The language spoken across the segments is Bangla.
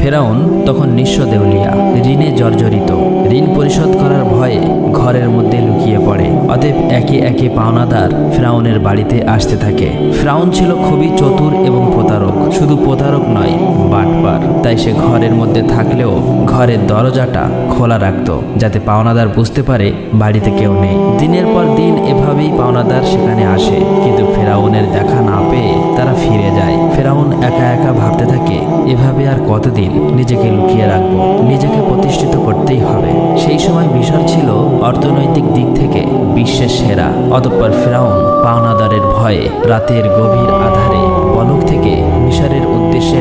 ফেরাউন তখন নিঃস্ব দেউলিয়া, ঋণে জর্জরিত। ঋণ পরিশোধ করার ভয়ে ঘরের মধ্যে লুকিয়ে পড়ে। অতএব একে একে পাওনাদার ফেরাউনের বাড়িতে আসতে থাকে। ফেরাউন ছিল খুবই চতুর এবং প্রতারক। শুধু প্রতারক নয়, বাটপার। তাই সে ঘরের মধ্যে থাকলেও ঘরের দরজাটা খোলা রাখত, যাতে পাওনাদার বুঝতে পারে বাড়িতে কেউ নেই। দিনের পর দিন এভাবেই পাওনাদার সেখানে আসে, কিন্তু ফেরাউনের দেখা না পেয়ে তারা ফিরে যায়। ফেরাউন একা একা ভাবতে থাকে, এভাবে আর কতদিন নিজেকে লুকিয়ে রাখবো, নিজেকে প্রতিষ্ঠিত করতেই হবে। সেই সময় মিশর ছিল অর্থনৈতিক দিক থেকে বিশ্বের সেরা। অতঃপর ফেরাউন পাওনাদারের ভয়ে রাতের গভীর আধারে বলক থেকে মিশরের উদ্দেশ্যে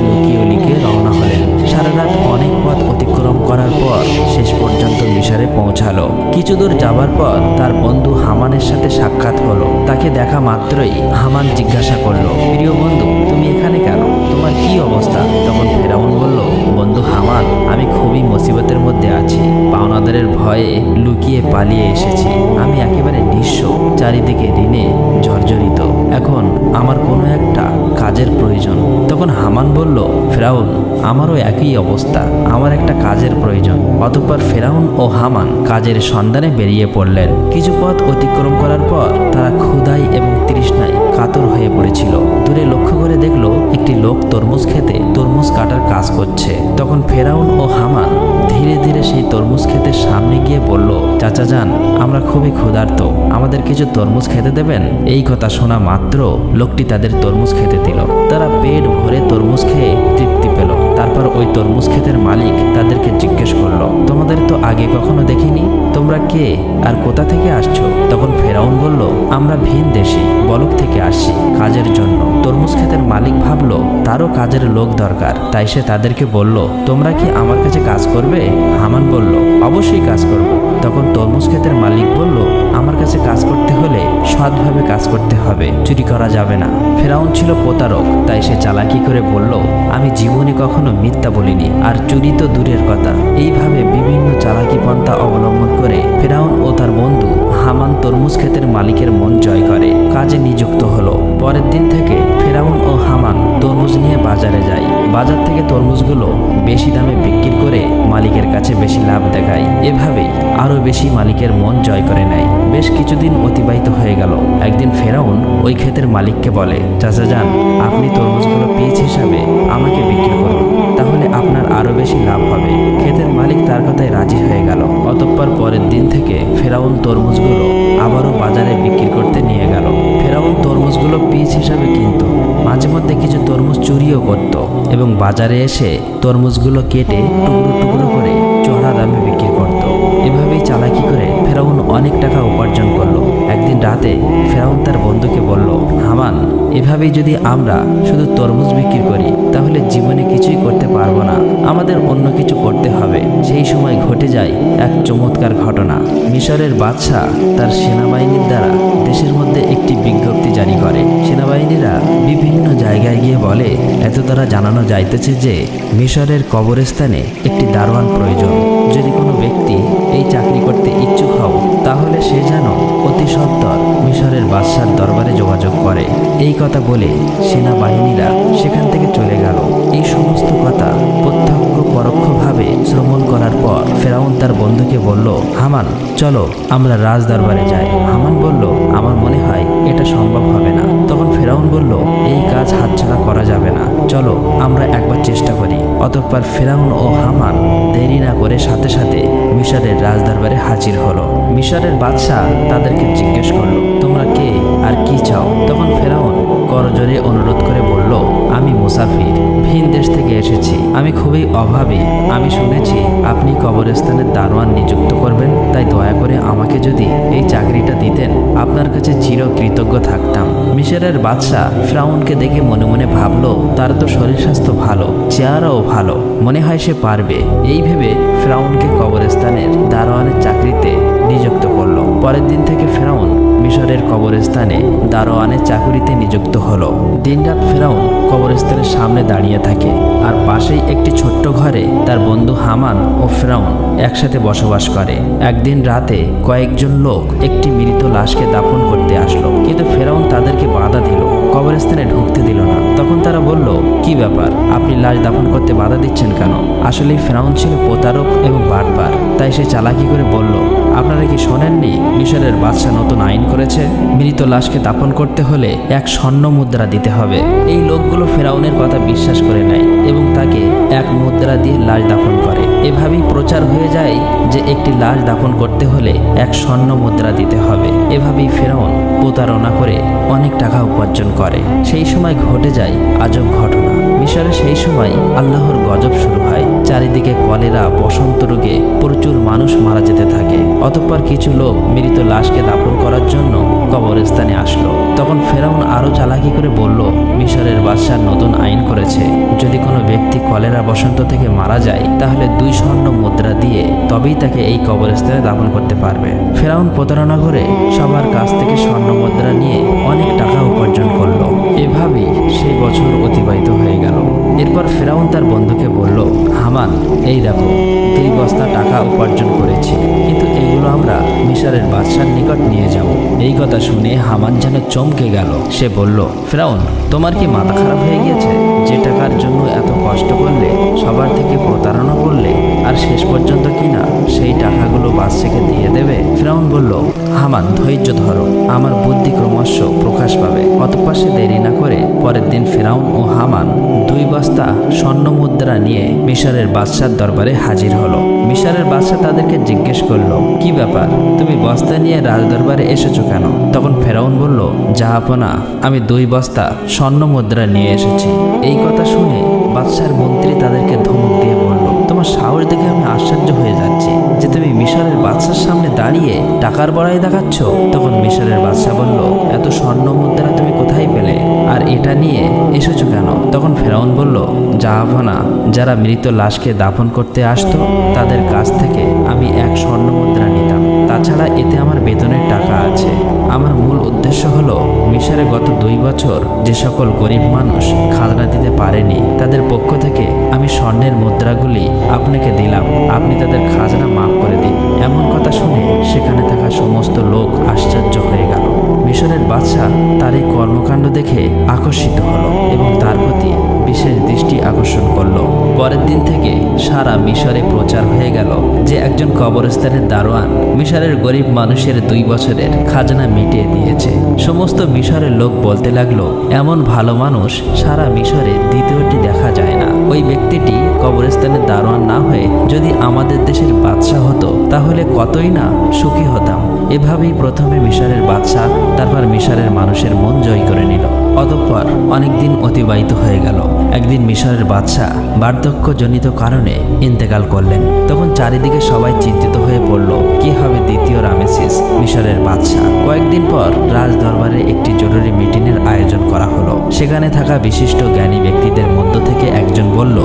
লুকিয়ে রওনা হলেন। সারা রাত অনেক পথ অতিক্রম করার পর শেষ পর্যন্ত মিশরে পৌঁছালো। কিছু দূর যাবার পর তার বন্ধু হামানের সাথে সাক্ষাৎ হলো। তাকে দেখা মাত্রই হামান জিজ্ঞাসা করলো, প্রিয় বন্ধু, তুমি এখানে কেন? তোমার কি অবস্থা? তখন ফেরাউন বলল, বন্ধু হামান, আমি খুবই মুসিবতের মধ্যে আছি। পাওনাদারের ভয়ে লুকিয়ে পালিয়ে এসেছি। আমি একেবারে নিঃস্ব, চারিদিকে ঋণে জর্জরিত। এখন আমার কোনো একটা কাজের প্রয়োজন। তখন হামান বলল, ফেরাউন, আমারও একই অবস্থা, আমার একটা কাজের প্রয়োজন। অতঃপর ফেরাউন ও হামান কাজের সন্ধানে বেরিয়ে পড়লেন। কিছু পথ অতিক্রম করার পর তারা ক্ষুধায় এবং তৃষ্ণায় কাতর হয়ে পড়েছিল। দূরে লক্ষ্য করে দেখলো একটি লোক তরমুজ খেতে তরমুজ কাটার কাজ করছে। তখন ফেরাউন ও হামান ধীরে ধীরে সেই তরমুজ ক্ষেতের সামনে গিয়ে বলল, চাচা যান, আমরা খুবই ক্ষুধার্ত, আমাদের কিছু তরমুজ খেতে দেবেন? এই কথা শোনা মাত্র লোকটি তাদের তরমুজ খেতে দিল। তারা পেট ভরে তরমুজ খেয়ে তৃপ্তি পেল। তারপর ওই তরমুজ ক্ষেতের মালিক তাদেরকে জিজ্ঞেস করলো, তোমাদের তো আগে কখনো দেখিনি, তোমরা কে আর কোথা থেকে আসছো? তখন ফেরাউন বলল, আমরা ভিন দেশি, বলক থেকে আসছি কাজের জন্য। তরমুজ ক্ষেতের মালিক ভাবলো তারও কাজের লোক দরকার, তাই সে তাদেরকে বলল, তোমরা কি আমার কাছে কাজ করবে? হামান বলল, অবশ্যই কাজ করব। তখন তরমুজ ক্ষেতের মালিক বলল, আমার কাছে কাজ করতে হলে সৎভাবে কাজ করতে হবে, চুরি করা যাবে না। ফেরাউন ছিল প্রতারক, তাই সে চালাকি করে বলল, আমি জীবনে কখনো মিথ্যা বলিনি, আর চুরি তো দূরের কথা। এইভাবে বিভিন্ন চালাকি পন্থা অবলম্বন করে ফেরাউন ও তার বন্ধু হামান তরমুজ ক্ষেতের মালিকের মন জয় করে কাজে নিযুক্ত হলো। পরের দিন থেকে ফেরাউন ও হামান তরমুজ নিয়ে বাজারে যায়। বাজার থেকে তরমুজগুলো বেশি দামে বিক্রি করে মালিকের কাছে বেশি লাভ দেখায়। এভাবেই আরো বেশি মালিকের মন জয় করে নেয়। বেশ কিছুদিন অতিবাহিত হয়ে গেল। একদিন ফেরাউন ওই ক্ষেতের মালিককে বলে, চাচা যান, আপনি তরমুজগুলো পিস হিসাবে আমাকে বিক্রি করুন, তাহলে আপনার আরো বেশি লাভ হবে। ক্ষেতের মালিক তার কথায় রাজি হয়ে গেল। অতঃপর পরের দিন থেকে ফেরাউন তরমুজগুলো আবারও বাজারে বিক্রি করতে নিয়ে গেল। ফেরাউন তরমুজগুলো পিস হিসাবে কিনত, মাঝে মধ্যে কিছু তরমুজ চুরিও করত এবং বাজারে এসে তরমুজগুলো কেটে টুকরো টুকরো করে চড়া দামে বিক্রি করত। এভাবেই চালাকি করে ফেরাউন অনেক টাকা উপার্জন করলো। একদিন রাতে ফেরাউন তার বন্ধুকে বলল, হামান, এভাবেই যদি আমরা শুধু তরমুজ বিক্রি করি তাহলে জীবনে কিছুই করতে পারবো না, আমাদের অন্য কিছু করতে হবে। সেই সময় ঘটে যায় এক চমৎকার ঘটনা। মিশরের বাদশাহ তার সেনাবাহিনীর দ্বারা দেশের মধ্যে একটি বিজ্ঞপ্তি জারি করে। সেনাবাহিনীরা বিভিন্ন জায়গায় গিয়ে বলে, এত দ্বারা জানানো যাইতেছে যে মিশরের কবরস্থানে একটি দারোয়ান প্রয়োজন। যদি কোনো ব্যক্তি এই চাকরি করতে ইচ্ছুক হও তাহলে সে যেন অতি সত্বর মিশরের বাদশার দরবারে যোগাযোগ করে। এই কথা বলে সেনাবাহিনীরা সেখান থেকে চলে গেল। এই সমস্ত কথা প্রত্যক্ষ পরোক্ষভাবে শ্রবণ করার পর ফেরাউন তার বন্ধুকে বলল, হামান, চলো আমরা রাজ দরবারে যাই। হামান বলল, আমার মনে হয় এটা সম্ভব হবে না। তখন ফেরাউন বলল, এই কাজ হাতছাড়া করা যাবে না, চলো আমরা একবার চেষ্টা করি। অতঃপর ফেরাউন ও হামান দেরি না করে সাথে সাথে মিশরের রাজ দরবারে হাজির হলো। মিশরের বাদশাহ তাদেরকে জিজ্ঞেস করলো, তোমরা কে আর কি চাও? তখন ফেরাউন করজোরে অনুরোধ করে বলল, আমি মুসাফির, ভিন দেশ থেকে এসেছি, আমি খুবই অভাবী। আমি শুনেছি আপনি কবরস্থানের দারোয়ান নিযুক্ত করবেন, তাই দয়া করে আমাকে যদি এই চাকরিটা দিতেন আপনার কাছে চিরকৃতজ্ঞ থাকতাম। মিশরের বাদশাহ ফেরাউনকে দেখে মনে মনে ভাবলো, তার তো শরীর স্বাস্থ্য ভালো, চেহারাও ভালো, মনে হয় সে পারবে। এই ভেবে ফেরাউনকে কবরস্থানের দারোয়ানের চাকরিতে নিযুক্ত করলো। পরের দিন থেকে ফেরাউন মিশরের কবরস্থানে দারোয়ানের চাকুরিতে নিযুক্ত হলো। দিনরাত ফেরাউন কবরস্থানের সামনে দাঁড়িয়ে থাকে, আর পাশেই একটি ছোট্ট ঘরে তার বন্ধু হামান ও ফেরাউন একসাথে বসবাস করে। একদিন রাতে কয়েকজন লোক একটি মৃত লাশকে দাফন করতে আসলো, কিন্তু ফেরাউন তাদেরকে বাধা দিল। কবরস্থানে ঢুকতে দিল না। তখন তারা বলল, কি ব্যাপার, আপনি লাশ দাফন করতে বাধা দিচ্ছেন কেন? আসলে ফেরাউন ছিল প্রতারক এবং বাটপার, তাই সে চালাকি করে বলল, আপনারা কি শোনেননি মিশরের বাদশাহ নতুন আইন করেছে, মৃত লাশকে দাফন করতে হলে 1 স্বর্ণ মুদ্রা দিতে হবে। এই লোকগুলো ফেরাউনের কথা বিশ্বাস করে নেয় এবং তাকে 1 মুদ্রা দিয়ে লাশ দাফন করে। এভাবেই প্রচার হয়ে যায় যে একটি লাশ দাফন করতে হলে 1 স্বর্ণ মুদ্রা দিতে হবে। এভাবেই ফেরাউন প্রতারণা করে অনেক টাকা উপার্জন করে। সেই সময় ঘটে যায় আজব ঘটনা। মিশরে সেই সময় আল্লাহর গজব শুরু হয়। চারিদিকে কলেরা, বসন্ত রোগে প্রচুর মানুষ মারা যেতে থাকে। অতঃপর কিছু লোক মৃত লাশকে দাফন করার জন্য কবরস্থানে আসলো। তখন ফেরাউন আরো চালাকি করে বলল, মিশরের বাদশাহ নতুন আইন করেছে, যদি কোনো ব্যক্তি কলেরা, বসন্ত থেকে মারা যায় তাহলে 2 স্বর্ণ মুদ্রা দিয়ে তবেই তাকে এই কবরস্থানে দাফন করতে পারবে। ফেরাউন প্রতারণা করে সবার কাছ থেকে স্বর্ণ মুদ্রা নিয়ে অনেক টাকা উপার্জন করলো। এভাবেই সেই বছর অতিবাহিত হয়ে গেল। এরপর ফেরাউন তার বন্ধুকে বলল, হামান, এই দেখো 2 বস্তা টাকা উপার্জন করেছি, কিন্তু এগুলো আমরা মিশরের বাদশার নিকট নিয়ে যাব। এই কথা শুনে হামান যেন চমকে গেল। সে বলল, ফেরাউন, তোমার কি মাথা খারাপ হয়ে গিয়েছে? যে টাকার জন্য এত কষ্ট করলে, সবার থেকে প্রতারণা করলে, আর শেষ পর্যন্ত কিনা সেই টাকাগুলো বাদশাকে দিয়ে দেবে? ফেরাউন বলল, হামান, ধৈর্য ধরো, আমার বুদ্ধি ক্রমশ প্রকাশ পাবে। অতঃপর সে দেরি না করে পরের দিন ফেরাউন ও হামান 2 বস্তা স্বর্ণ মুদ্রা নিয়ে মিশরের বাদশার দরবারে হাজির হলো। মিশরের বাদশা তাদেরকে জিজ্ঞেস করলো, কি ব্যাপার, তুমি বস্তা নিয়ে রাজদরবারে এসেছো কেন? তখন ফেরাউন বলল, জাহাপনা, আমি 2 বস্তা স্বর্ণ মুদ্রা নিয়ে এসেছি। এই কথা শুনে বাদশার মন্ত্রী তাদেরকে ধমক দিয়ে বলল, তোমার সাহস দেখে আমি আশ্চর্য হয়ে যাচ্ছি যে তুমি মিশরের বাদশার সামনে দাঁড়িয়ে টাকার বড়াই দেখাচ্ছ। তখন মিশরের বাদশা বলল, এত স্বর্ণ মুদ্রা তুমি কোথায় পেলে, আর এটা নিয়ে এসেছো কেন? তখন ফেরাউন বলল, জাহাপনা, যারা মৃত লাশকে দাফন করতে আসতো তাদের কাছ থেকে আমি 1 স্বর্ণ মুদ্রা নিতাম। তাছাড়া এতে আমার বেতনের টাকা আছে। আমার মূল উদ্দেশ্য হলো মিশরে গত 2 বছর যে সকল গরিব মানুষ খাজনা দিতে পারেনি তাদের পক্ষ থেকে আমি স্বর্ণের মুদ্রাগুলি আপনাকে দিলাম, আপনি তাদের খাজনা মাফ করে দিন। এমন কথা শুনে সেখানে থাকা সমস্ত লোক আশ্চর্য হয়ে গেল। মিশরের বাদশা তার এই কর্মকাণ্ড দেখে আকর্ষিত হলো এবং তার প্রতি বিশেষ দৃষ্টি আকর্ষণ করলো। পরের দিন থেকে সারা মিশরে প্রচার হয়ে গেল যে একজন কবরস্থানের দারোয়ান মিশরের গরিব মানুষের 2 বছরের খাজনা মিটিয়ে দিয়েছে। সমস্ত মিশরের লোক বলতে লাগলো, এমন ভালো মানুষ সারা মিশরে দ্বিতীয়টি দেখা যায় না। ওই ব্যক্তিটি কবরস্থানের দারোয়ান না হয়ে যদি আমাদের দেশের বাদশা হতো তাহলে কতই না সুখী হতাম। এভাবেই প্রথমে মিশরের বাদশা, তারপর মিশরের মানুষের মন জয় করে নিল। অতঃপর অনেক দিন অতিবাহিত হয়ে গেল। একদিন মিশরের বাদশা বার্ধক্যজনিত কারণে ইন্তেকাল করলেন। তখন চারিদিকে সবাই চিন্তিত হয়ে পড়ল, কি হবে দ্বিতীয় রামেসিস, মিশরের বাদশা। কয়েকদিন পর রাজ দরবারে একটি জরুরি মিটিংয়ের আয়োজন করা হলো। সেখানে থাকা বিশিষ্ট জ্ঞানী ব্যক্তিদের মধ্য থেকে একজন বলল,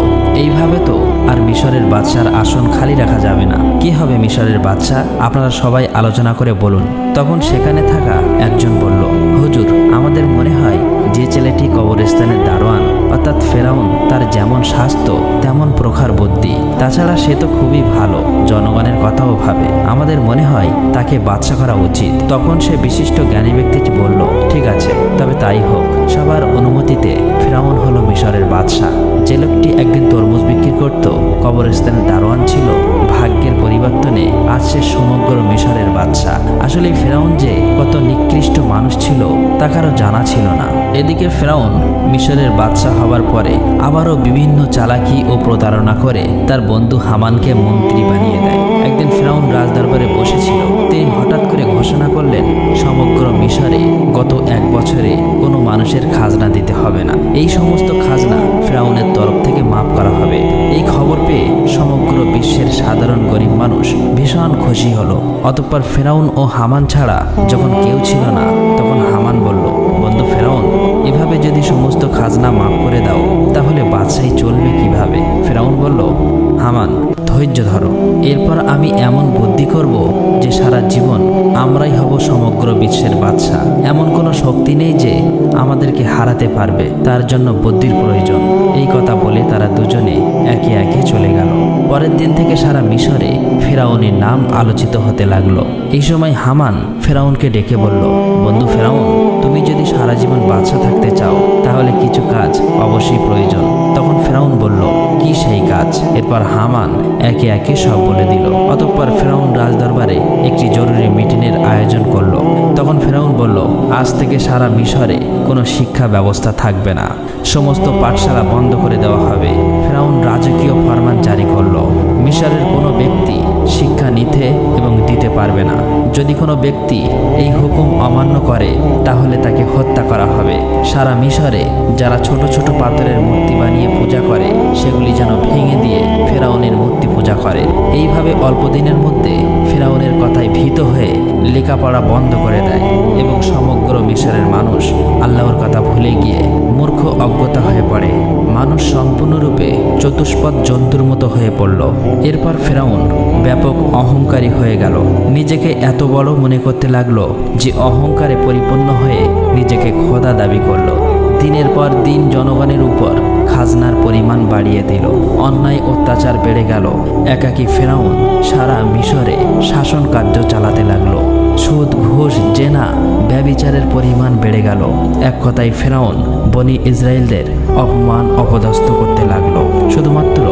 এইভাবে তো আর মিশরের বাদশার আসন খালি রাখা যাবে না। কি হবে মিশরের বাদশা, আপনারা সবাই আলোচনা করে বলুন। তখন সেখানে থাকা একজন বলল, হুজুর, আমাদের মনে হয় যে ছেলেটি কবরস্থানের দারোয়ান অর্থাৎ ফেরাউন, তার যেমন স্বাস্থ্য তেমন প্রখর বুদ্ধি, তাছাড়া সে তো খুবই ভালো, জনগণের কথাও ভাবে, আমাদের মনে হয় তাকে বাদশা করা উচিত। তখন সে বিশিষ্ট জ্ঞানী ব্যক্তিটি বলল, ঠিক আছে, তবে তাই হোক। সবার অনুমতিতে ফেরাউন হলো মিশরের বাদশা। যে লোকটি একদিন তরমুজ বিক্রি করত, কবরস্থানের দারোয়ান ছিল, ভাগ্যের পরিবর্তনে আজ সে সমগ্র মিশরের বাদশা। আসলে ফেরাউন যে কত নিকৃষ্ট মানুষ ছিল তা কারো জানা ছিল না। এদিকে ফেরাউন মিশরের বাদশা হবার পরে আবারও বিভিন্ন চালাকি ও প্রতারণা করে তার বন্ধু হামানকে মন্ত্রী বানিয়ে দেয়। একদিন ফেরাউন রাজদরবারে বসেছিল। তিনি হঠাৎ করে ঘোষণা করলেন, সমগ্র মিশরে গত 1 বছরে কোনো মানুষের খাজনা দিতে হবে না। এই সমস্ত খাজনা ফেরাউনের তরফ থেকে মাফ করা হবে। এই খবর পেয়ে সমগ্র বিশ্বের সাধারণ গরিব মানুষ ভীষণ খুশি হলো। অতঃপর ফেরাউন ও হামান ছাড়া যখন কেউ ছিল না, তখন হামান বলল, বন্ধু ফেরাউন, এভাবে যদি সমস্ত খাজনা মাফ করে দাও তাহলে বাদশাহী চলবে কিভাবে? ফেরাউন বলল, হামান, ধৈর্য ধরো, এরপর আমি এমন বুদ্ধি করব যে সারা জীবন আমরাই হব সমগ্র বিশ্বের বাদশা। এমন কোনো শক্তি নেই যে আমাদেরকে হারাতে পারবে, তার জন্য বুদ্ধির প্রয়োজন। এই কথা বলে তারা দুজনে একে একে চলে গেল। পরের দিন থেকে সারা মিশরে ফেরাউনের নাম আলোচিত হতে লাগলো। এই সময় হামান ফেরাউনকে ডেকে বলল, বন্ধু ফেরাউন, তুমি যদি সারা জীবন বাদশা থাকতে চাও তাহলে কিছু কাজ অবশ্যই প্রয়োজন। তখন ফেরাউন বলল, কি সেই কাজ? এরপর হামান একে একে সব বলে দিল। অতঃপর ফেরাউন রাজদরবারে একটি জরুরি মিটিংয়ের আয়োজন করলো। তখন ফেরাউন বলল, আজ থেকে সারা মিশরে কোনো শিক্ষা ব্যবস্থা থাকবে না, সমস্ত পাঠশালা বন্ধ করে দেওয়া হবে। ফেরাউন রাজকীয় ফরমান জারি করলো, মিশরের কোনো ব্যক্তি শিক্ষা নিতে এবং দিতে পারবে না। যদি কোনো ব্যক্তি এই হুকুম অমান্য করে তাহলে তাকে হত্যা করা হবে। সারা মিশরে যারা ছোট ছোট পাথরের মূর্তি বানিয়ে পূজা করে সেগুলি যেন ভেঙে দিয়ে ফেরাউনের মূর্তি পূজা করে। এইভাবে অল্প দিনের মধ্যে ফেরাউনের কথায় ভীত হয়ে লেখাপড়া বন্ধ করে দেয় এবং সমগ্র মিশরের মানুষ আল্লাহর কথা ভুলে গিয়ে মূর্খ অজ্ঞতা হয়ে পড়ে। মানুষ সম্পূর্ণরূপে চতুষ্পদ জন্তুর মতো হয়ে পড়ল। এরপর ফেরাউন ব্যাপক অহংকারী হয়ে গেল। নিজেকে এত বড় মনে করতে লাগলো যে অহংকারে পরিপূর্ণ হয়ে নিজেকে খোদা দাবি করলো। দিনের পর দিন জনগণের উপর খাজনার পরিমাণ বাড়িয়ে দিল। অন্যায় অত্যাচার বেড়ে গেল। একাকী ফেরাউন সারা মিশরে শাসন কার্য চালাতে লাগলো। সুদ, ঘুষ, জেনা, ব্যভিচারের পরিমাণ বেড়ে গেল। এক কথায় ফেরাউন বনি ইসরায়েলদের অপমান অপদস্থ করতে লাগলো। শুধুমাত্র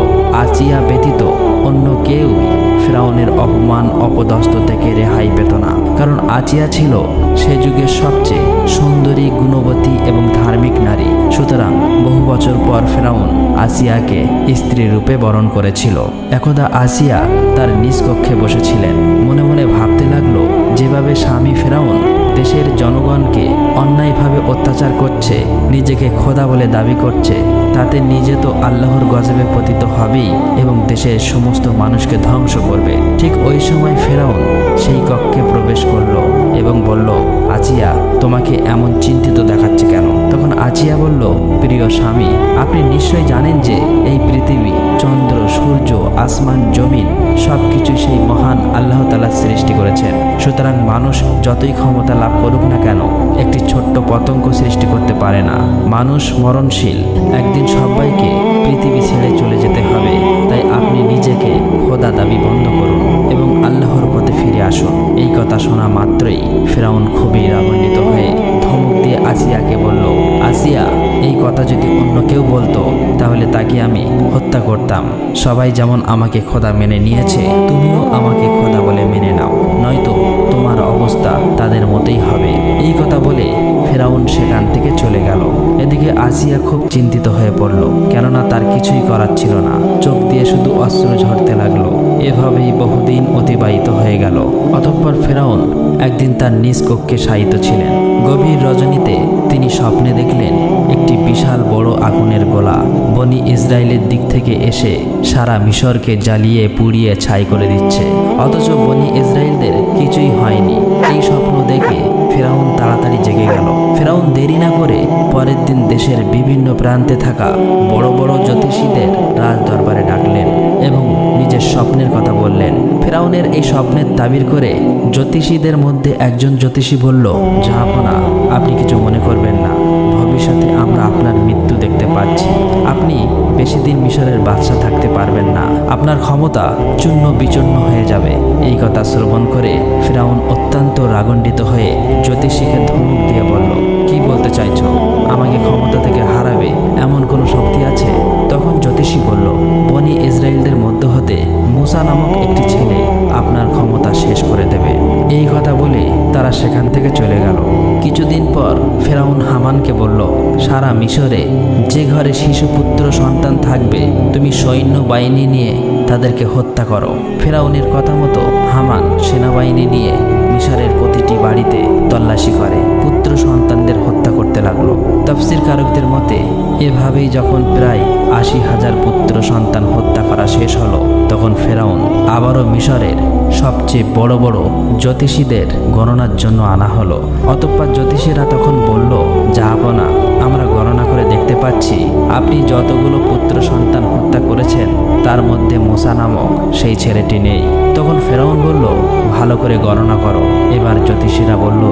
আসিয়া ব্যতীত অন্য কেউই ফেরাউনের অপমান অপদস্থ থেকে রেহাই পেত না, কারণ আসিয়া ছিল সে যুগের সবচেয়ে সুন্দরী, গুণবতী এবং ধার্মিক নারী। সুতরাং বহু বছর পর ফেরাউন আসিয়াকে স্ত্রী রূপে বরণ করেছিল। একদা আসিয়া তার নিজ কক্ষে বসেছিলেন। মনে মনে ভাবতে লাগলো, যেভাবে স্বামী ফেরাউন দেশের জনগণকে অন্যায়ভাবে অত্যাচার করছে, নিজেকে খোদা বলে দাবি করছে, তাতে নিজে তো আল্লাহর গজবে পতিত হবেই এবং দেশের সমস্ত মানুষকে ধ্বংস করবে। ঠিক ওই সময় ফেরাউন সেই কক্ষে প্রবেশ করলো এবং বলল, আসিয়া, তোমাকে এমন চিন্তিত দেখাচ্ছে কেন? তখন আসিয়া বলল, প্রিয় স্বামী, আপনি নিশ্চয়ই জানেন যে এই পৃথিবী, চন্দ্র, সূর্য, আসমান, জমিন সবকিছু সেই মহান আল্লাহ তাআলা সৃষ্টি করেছেন। সুতরাং মানুষ যতই ক্ষমতা লাভ করুক না কেন, একটি ছোট্ট পতঙ্গ সৃষ্টি করতে পারে না। মানুষ মরণশীল, একদিন সবাইকে পৃথিবী ছেড়ে চলে যেতে হবে। তাই আপনি নিজেকে খোদা দাবি বন্ধ করুন এবং আল্লাহর পথে ফিরে আসুন। এই কথা শোনা মাত্রই ফেরাউন খুবই রাগান্বিত হয়ে ধমক দিয়ে আসিয়াকে বলল, আসিয়া, এই কথা যদি অন্য কেউ বলতো তাহলে তাকে আমি হত্যা করতাম। সবাই যেমন আমাকে খোদা মেনে নিয়েছে, তুমিও আমাকে খোদা বলে মেনে নাও, নয়তো তোমার অবস্থা তাদের মতোই হবে। এই কথা বলে ফেরাউন সেখান থেকে চলে গেল। এদিকে আসিয়া খুব চিন্তিত হয়ে পড়ল, কেননা তার কিছুই করার ছিল না। চোখ দিয়ে শুধু অশ্রু ঝরতে লাগলো। এভাবেই বহুদিন অতিবাহিত হয়ে গেল। অতঃপর ফেরাউন একদিন তার নিজ কক্ষে শায়িত ছিলেন। গভীর রজনীতে তিনি স্বপ্নে দেখলেন একটি বিশাল বড় আগুনের গোলা বনি ইসরায়েলের দিক থেকে এসে সারা মিশরকে জ্বালিয়ে পুড়িয়ে ছাই করে দিচ্ছে, অথচ বনি ইসরায়েলদের কিছুই হয়নি। এই স্বপ্ন দেখে ফেরাউন তাড়াতাড়ি জেগে গেল। ফেরাউন দেরি না করে পরের দিন দেশের বিভিন্ন প্রান্তে থাকা বড় বড় জ্যোতিষীদের রাজ দরবারে ডাকলেন এবং নিজের স্বপ্নের কথা বললেন। ফেরাউনের এই স্বপ্নের তাবির করে জ্যোতিষীদের মধ্যে একজন জ্যোতিষী বলল, জাহাপনা, আপনি কিছু মনে করবেন না, ভবিষ্যতে আমরা আপনার মৃত্যু দেখতে পাচ্ছি। আপনি বেশি দিন মিশরের বাদশা থাকতে পারবেন না, আপনার ক্ষমতা চূর্ণ বিচূর্ণ হয়ে যাবে। এই কথা শ্রবণ করে ফেরাউন অত্যন্ত রাগান্বিত হয়ে জ্যোতিষীকে ধমক দিয়ে বলল, কি বলতে চাইছো? আমাকে ক্ষমতা থেকে হারাবে এমন কোনো শক্তি আছে? তখন জ্যোতিষী বলল, বনি ইসরায়েলদের মধ্য হতে মুসা নামক একটি ছেলে আপনার ক্ষমতা শেষ করে দেবে। এই কথা বলে তারা সেখান থেকে চলে গেল। কিছুদিন পর ফেরাউন হামানকে বলল, সারা মিশরে যে ঘরে শিশুপুত্র সন্তান থাকবে তুমি সৈন্য বাহিনী নিয়ে তাদেরকে হত্যা করো। ফেরাউনের কথা মতো হামান সেনাবাহিনী নিয়ে মিশরের প্রতিটি বাড়িতে তল্লাশি করে পুত্র সন্তানদের হত্যা করতে লাগলো। তাফসীর কারকদের মতে এভাবেই যখন প্রায় ৮০,০০০ পুত্র সন্তান হত্যা করা শেষ হলো, তখন ফেরাউন আবারও মিশরের সবচেয়ে বড় বড় জ্যোতিষীদের গণনার জন্য আনা হলো। অতঃপর জ্যোতিষীরা তখন বলল, জাহাপনা, আমরা গণনা করে দেখতে পাচ্ছি আপনি যতগুলো পুত্র সন্তান হত্যা করেছেন তার মধ্যে মুসা নামক সেই ছেলেটি নেই। তখন ফেরাউন বলল, ভালো করে গণনা করো। এবার জ্যোতিষীরা বলল,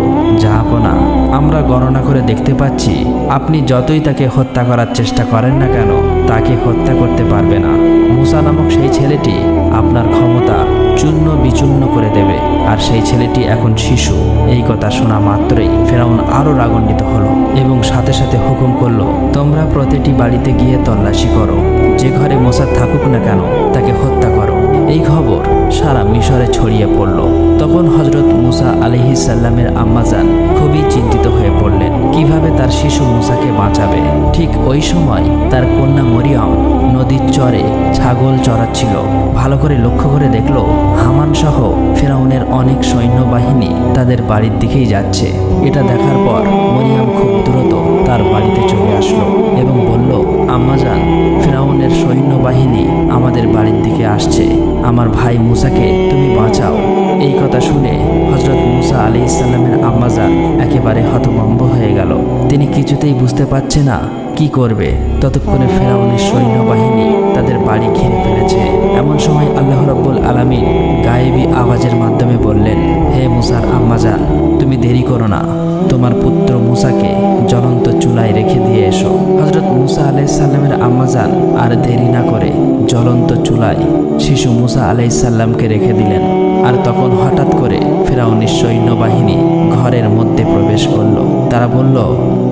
জাহাপনা, আমরা গণনা করে দেখতে পাচ্ছি আপনি যতই তাকে হত্যা করার চেষ্টা করেন না কেন তাকে হত্যা করতে পারবে না। মুসা নামক সেই ছেলেটি আপনার ক্ষমতা চূর্ণ বিচূর্ণ করে দেবে, আর সেই ছেলেটি এখন শিশু। এই কথা শোনা মাত্রই ফেরাউন আরো রাগান্বিত হলো এবং সাথে সাথে হুকুম করলো, তোমরা প্রতিটি বাড়িতে গিয়ে তল্লাশি করো, যে ঘরে মুসা থাকুক না কেন তাকে হত্যা করো। এই খবর সারা মিশরে ছড়িয়ে পড়ল। তখন হজরত মুসা আলাইহিস সালামের আম্মাজান খুবই চিন্তিত হয়ে পড়লেন, কিভাবে তার শিশু মুসাকে বাঁচাবে। ঠিক ওই সময় তার কন্যা মরিয়ম নদীর চরে ছাগল চড়াচ্ছিল। ভালো করে লক্ষ্য করে দেখল হামান সহ ফেরাউনের অনেক সৈন্যবাহিনী তাদের বাড়ির দিকেই যাচ্ছে। এটা দেখার পর মরিয়ম খুব দ্রুত তার বাড়িতে চলে আসলো এবং বলল, আম্মাজান, ফেরাউনের সৈন্যবাহিনী আমাদের বাড়ির দিকে আসছে, আমার ভাই মুসাকে তুমি বাঁচাও। এই কথা শুনে হজরত মুসা আলাইহিস সালামের আম্মাজান একেবারে হতভম্ব হয়ে গেল। তিনি কিছুতেই বুঝতে পারছে না কি করবে। ততক্ষণে ফেরাউনের সৈন্যবাহিনী তাদের বাড়ি ঘিরে ফেলেছে। এমন সময় আল্লাহ রাব্বুল আলামিন গায়েবী আওয়াজের মাধ্যমে বললেন, হে মুসার আম্মাজান, তুমি দেরি করো না, তোমার পুত্র মুসাকে জ্বলন্ত চুলায় রেখে দিয়ে এসো। হজরত মুসা আলাইহিস সালামের আম্মাজান আর দেরি না করে জ্বলন্ত চুলায় শিশু মুসা আলাইহিস সালামকে রেখে দিলেন। আর তখন হঠাৎ করে ফেরাউনের সৈন্যবাহিনী ঘরের মধ্যে প্রবেশ করলো। তারা বলল,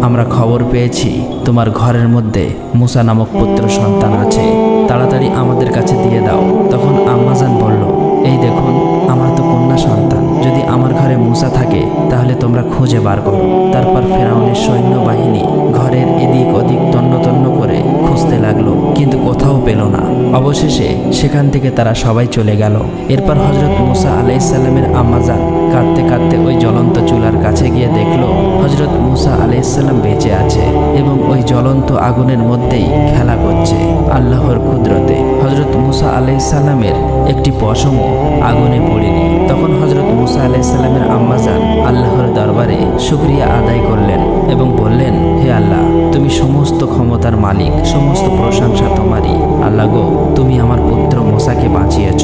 আমরা খবর পেয়েছি তোমার ঘরের মধ্যে মুসা নামক পুত্র সন্তান আছে, তাড়াতাড়ি আমাদের কাছে দিয়ে দাও। তখন আম্মাজান বলল, এই দেখুন, আমার তো কন্যা সন্তান, যদি আমার ঘরে মুসা থাকে তাহলে তোমরা খুঁজে বার করো। তারপর ফেরাউনের সৈন্যবাহিনী ঘরের এদিক ওদিক তন্ন তন্ন করে খুঁজতে লাগলো, কিন্তু কোথাও পেল না। অবশেষে সেখান থেকে তারা সবাই চলে গেল। এরপর হজরত মুসা আলাইহিস সালামের আম্মাজান কাঁদতে কাঁদতে ওই জ্বলন্ত চুলার কাছে গিয়ে দেখলো হজরত মুসা আলাইহিস সালাম বেঁচে আছে এবং ওই জ্বলন্ত আগুনের মধ্যেই খেলা করছে। আল্লাহর কুদরতে হজরত মুসা আলাইহিস সালামের একটি পশমও আগুনে পড়েনি। তখন হজরত মুসা আলাইহিস সালামের আম্মাজান আল্লাহর দরবারে শুকরিয়া আদায় করলেন এবং বললেন, হে আল্লাহ, তুমি সমস্ত ক্ষমতার মালিক, সমস্ত প্রশংসা তোমারই। আল্লাহ গো, তুমি আমার পুত্র মুসাকে বাঁচিয়েছ।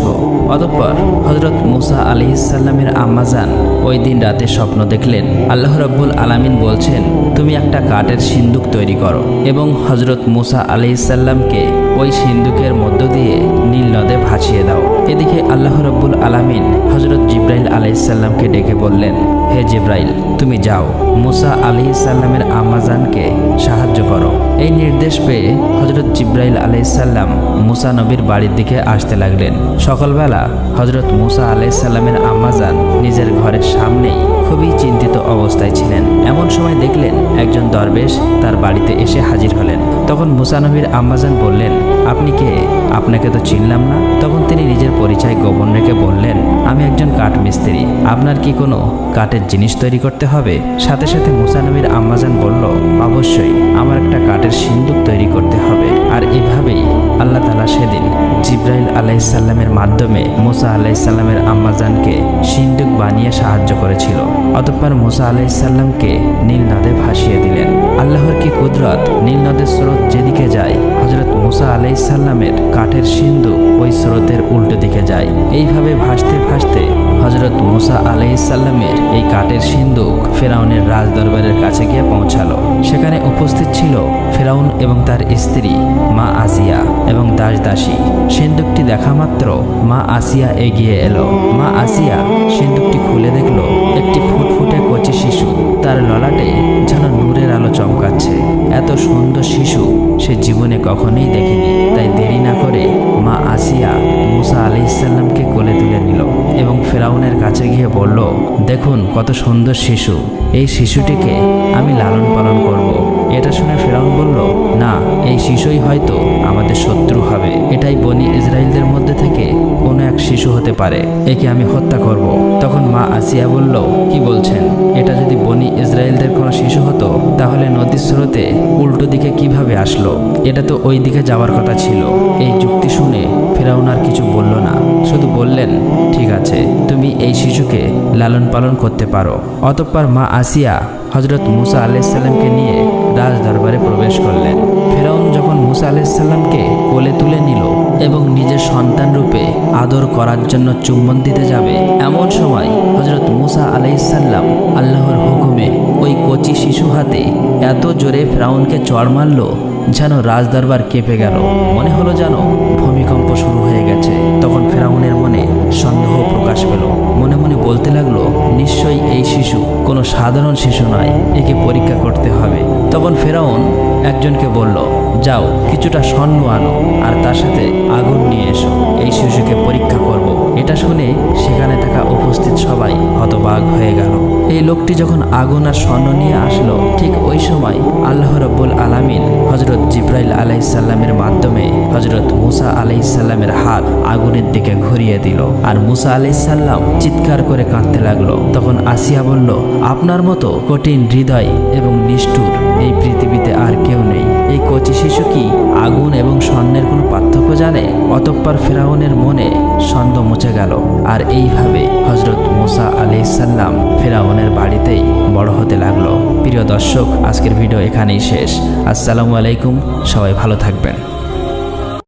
অতঃপর হজরত মুসা আলাইহিস সালামের আম্মাজান ওই দিন রাতে স্বপ্ন দেখলেন আল্লাহ রাব্বুল আলামিন বলছেন, তুমি একটা কাঠের সিন্দুক তৈরি করো এবং হজরত মুসা আলাইহিস সালামকে ওই সিন্দুকের মধ্য দিয়ে নীল নদে ভাসিয়ে দাও। এদিকে আল্লাহ রাব্বুল আলামিন হজরত জিব্রাইল আলাইহিস সালামকে ডেকে বললেন, হে জিব্রাইল, তুমি যাও মুসা আলাইহিস সালামের আম্মাজানকে সাহায্য করো। এই নির্দেশ পেয়ে হজরত জিব্রাইল আলাইহিস সালাম মুসা নবীর বাড়ির দিকে আসতে লাগলেন। সকালবেলা হজরত মুসা আলাইহিস সালামের আম্মাজান নিজের ঘরের সামনেই খুবই চিন্তিত অবস্থায় ছিলেন। এমন সময় দেখলেন একজন দরবেশ তার বাড়িতে এসে হাজির হলেন। তখন মুসা নবীর আম্মাজান বললেন, আপনি কে? আপনাকে তো চিনলাম না। তখন তিনি নিজের পরিচয় গোপন রেখে বললেন, আমি একজন কাঠ মিস্ত্রি, আপনার কি কোনো কাঠের জিনিস তৈরি করতে হবে? সাথে সাথে মুসা নবীর আম্মাজান বলল, অবশ্যই, আমার একটা কাঠের সিন্দুক তৈরি করতে হবে। আর এভাবেই আল্লাহ তাআলা সেদিন জিব্রাইল আলাইহিস সালামের মাধ্যমে মুসা আলাইহিস সালামের আম্মাজানকে সিন্দুক বানিয়ে সাহায্য করেছিল। অতঃপর মুসা আলাইহিস সালামকে নীল নদে ভাসিয়ে দিলেন। আল্লাহর কি কুদরত! নীল নদের স্রোত যেদিকে যায় হযরত মুসা আলাইহিস সালামের কাঠের সিন্দুক ওই স্রোতের উল্টো দিকে যায়। এইভাবে ভাসতে ভাসতে হযরত মুসা আলাইহিস সালামের এই কাঠের সিন্দুক ফেরাউনের রাজদরবারের কাছে গিয়ে পৌঁছালো। সেখানে উপস্থিত ছিল ফেরাউন এবং তার স্ত্রী মা আসিয়া এবং দাসী। সিন্দুকটি দেখা মাত্র মা আসিয়া এগিয়ে এলো। মা আসিয়া সিন্দুকটি খুলে দেখলো একটি ফুটফুটে কচি শিশু, তার ললাটে যেন নূরের আলো চমকাচ্ছে। এত সুন্দর শিশু সে জীবনে কখনোই দেখেনি। তাই দেরি না করে মা আসিয়া মুসা আলাইহিস সালামকে কোলে তুলে নিল এবং ফেরাউনের কাছে গিয়ে বলল, দেখুন কত সুন্দর শিশু, এই শিশুটিকে আমি লালন পালন করব। এটা শুনে ফেরাউন বলল, না, এই শিশুই হয়তো আমাদের শত্রু হবে। এটাই বনি ইসরায়েলদের মধ্যে থেকে কোনো এক শিশু হতে পারে, একে আমি হত্যা করব। তখন মা আসিয়া বলল, কি বলছেন? এটা যদি বনি ইসরায়েলদের কোনো শিশু হতো তাহলে নদীর স্রোতে উল্টো দিকে কিভাবে আসলো? এটা তো ওই দিকে যাওয়ার কথা ছিল। এই যুক্তি শুনে ফেরাউন আর কিছু বলল না, শুধু বললেন, ঠিক আছে, তুমি এই শিশুকে লালন পালন করতে পারো। অতঃপর মা আসিয়া হযরত মুসা আলাইহিস সালামকে নিয়ে রাজ দরবারে প্রবেশ করলেন। ফেরাউন যখন মুসা আলাইহিস সালামকে কোলে তুলে নিল এবং নিজের সন্তান রূপে আদর করার জন্য চুম্বন দিতে যাবে, এমন সময় হযরত মুসা আলাইহিসসালাম আল্লাহর হুকুমে ওই কচি শিশু হাতে এত জোরে ফেরাউনকে চড় মারল যেন রাজদরবার কেঁপে গেল। মনে হলো যেন ভূমিকম্প শুরু হয়ে গেছে। তখন ফেরাউনের মনে সন্দেহ প্রকাশ পেল। মনে মনে বলতে লাগলো, নিশ্চয়ই এই শিশু কোনো সাধারণ শিশু নয়, একে পরীক্ষা করতে হবে। তখন ফেরাউন একজনকে বলল, যাও কিছুটা স্বর্ণ আনো আর তার সাথে আগুন নিয়ে এসো, এই শিশুকে পরীক্ষা করব। এটা শুনে সেখানে থাকা উপস্থিত সবাই হতবাক হয়ে গেল। এই লোকটি যখন আগুন আর স্বর্ণ নিয়ে আসলো, ঠিক ওই সময় আল্লাহ রাব্বুল আলামিন হযরত জিবরাইল আলাইহিসসালামের মাধ্যমে হযরত মুসা আলাইহিসসালামের হাত আগুনের দিকে ঘুরিয়ে দিল। আর মুসা আলাইহিসসালাম চিৎকার করে কাঁদতে লাগলো। তখন আসিয়া বলল, আপনার মতো কঠিন হৃদয় এবং নিষ্ঠুর এই পৃথিবীতে আর কেউ নেই। এই কচি শিশু কি আগুন এবং স্বর্ণের কোনো পার্থক্য জানে? অতঃপর ফেরাউনের মনে সন্দেহ মুছে গেল। আর এইভাবে হযরত মুসা আলাইহিসসালাম ফেরাউনের বাড়িতেই বড় হতে লাগলো। প্রিয় দর্শক, আজকের ভিডিও এখানেই শেষ। আসসালামু আলাইকুম, সবাই ভালো থাকবেন।